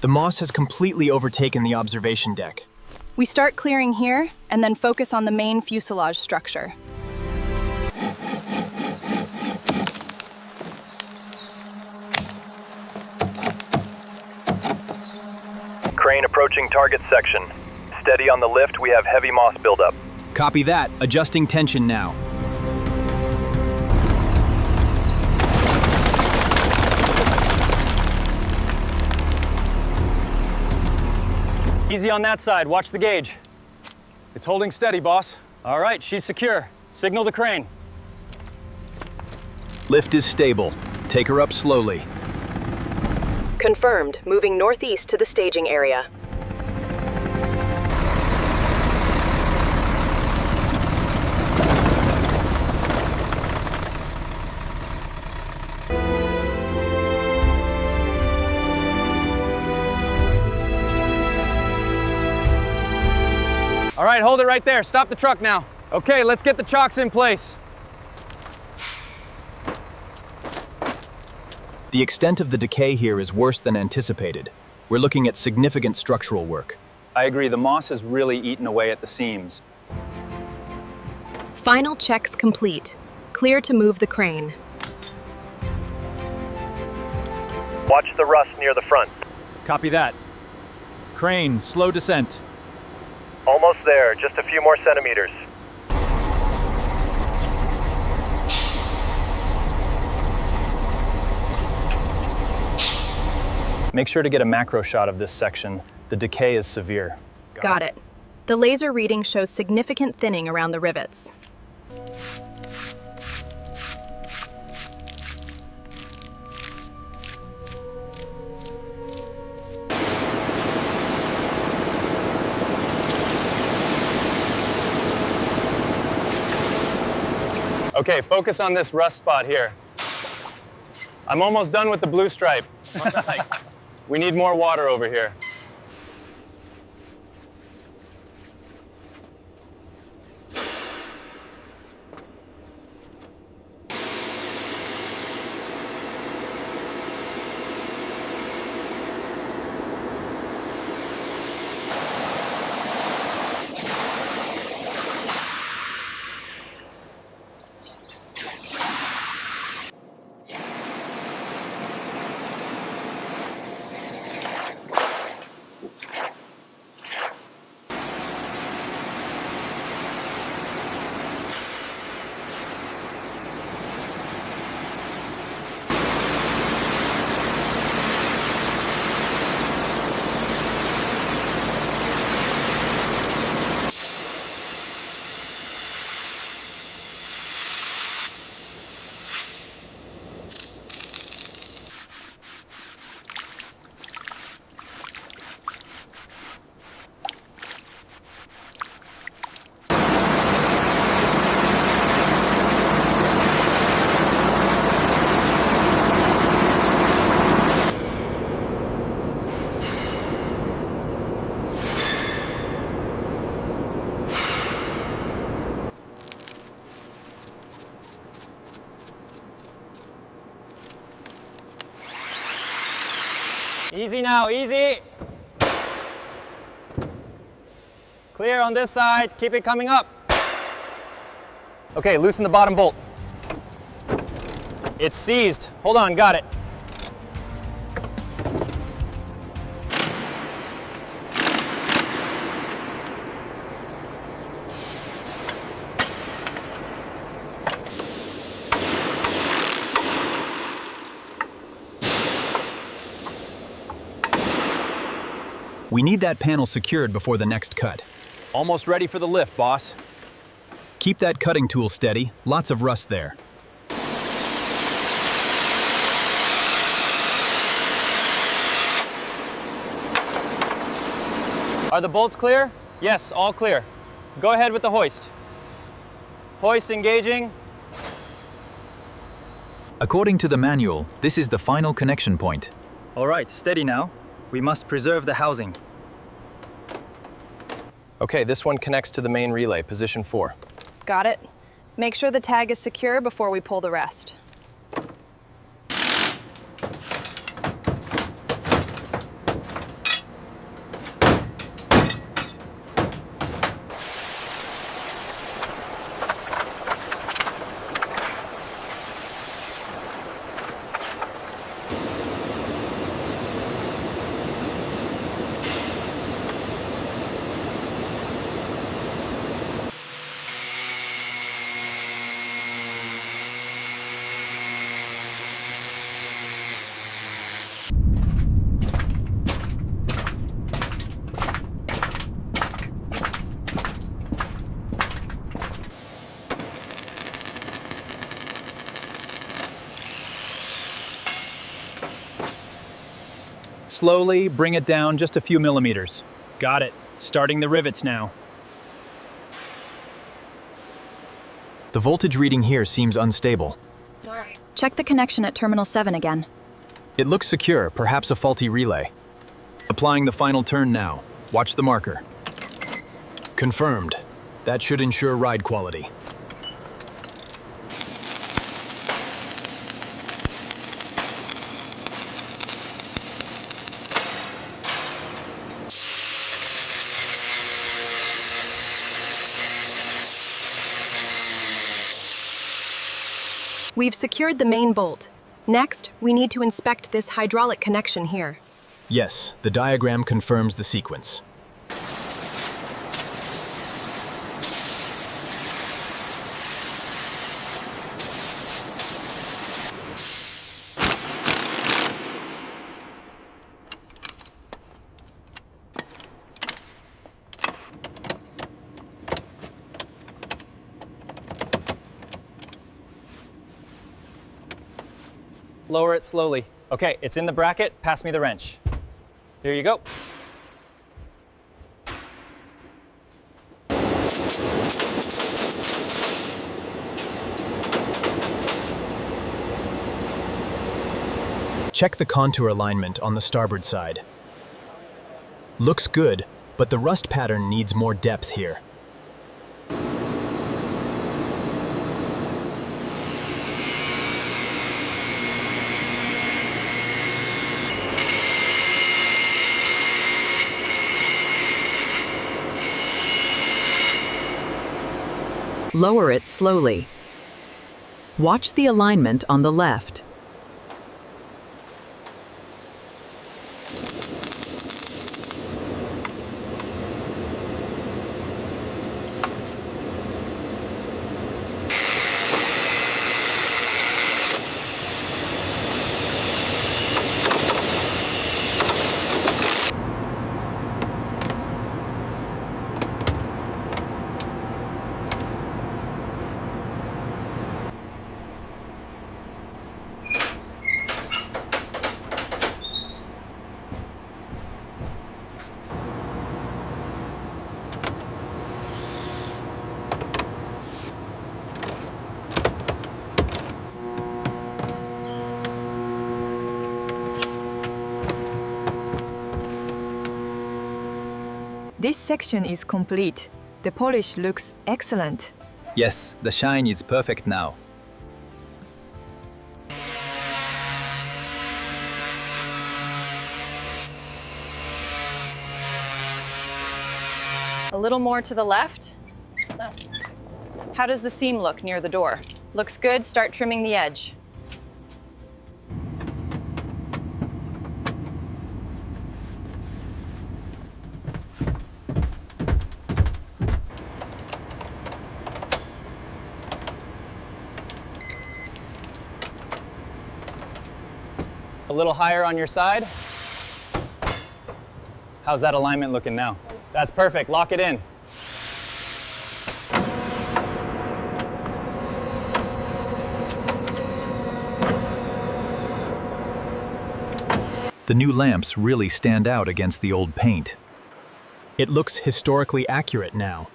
The moss has completely overtaken the observation deck. We start clearing here and then focus on the main fuselage structure. Crane approaching target section. Steady on the lift, we have heavy moss buildup. Copy that. Adjusting tension now. Easy on that side, watch the gauge. It's holding steady, boss. All right, she's secure. Signal the crane. Lift is stable. Take her up slowly. Confirmed. Moving northeast to the staging area. All right, hold it right there. Stop the truck now. Okay, let's get the chocks in place. The extent of the decay here is worse than anticipated. We're looking at significant structural work. I agree, the moss has really eaten away at the seams. Final checks complete. Clear to move the crane. Watch the rust near the front. Copy that. Crane, slow descent. Almost there, just a few more centimeters. Make sure to get a macro shot of this section. The decay is severe. Got it. The laser reading shows significant thinning around the rivets. Okay, focus on this rust spot here. I'm almost done with the blue stripe. We need more water over here. Easy now, easy. Clear on this side, keep it coming up. Okay, loosen the bottom bolt. It's seized. Hold on, got it. We need that panel secured before the next cut. Almost ready for the lift, boss. Keep that cutting tool steady. Lots of rust there. Are the bolts clear? Yes, all clear. Go ahead with the hoist. Hoist engaging. According to the manual, this is the final connection point. All right, steady now. We must preserve the housing. Okay, this one connects to the main relay, position 4. Got it. Make sure the tag is secure before we pull the rest. Slowly bring it down just a few millimeters. Got it. Starting the rivets now. The voltage reading here seems unstable. Check the connection at Terminal 7 again. It looks secure, perhaps a faulty relay. Applying the final turn now. Watch the marker. Confirmed. That should ensure ride quality. We've secured the main bolt. Next, we need to inspect this hydraulic connection here. Yes, the diagram confirms the sequence. Lower it slowly. Okay, it's in the bracket. Pass me the wrench. Here you go. Check the contour alignment on the starboard side. Looks good, but the rust pattern needs more depth here. Lower it slowly. Watch the alignment on the left. This section is complete. The polish looks excellent. Yes, the shine is perfect now. A little more to the left. How does the seam look near the door? Looks good, start trimming the edge. A little higher on your side. How's that alignment looking now? That's perfect. Lock it in. The new lamps really stand out against the old paint. It looks historically accurate now.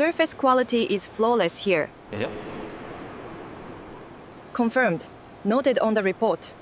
surface quality is flawless here. Yep. Confirmed. Noted on the report.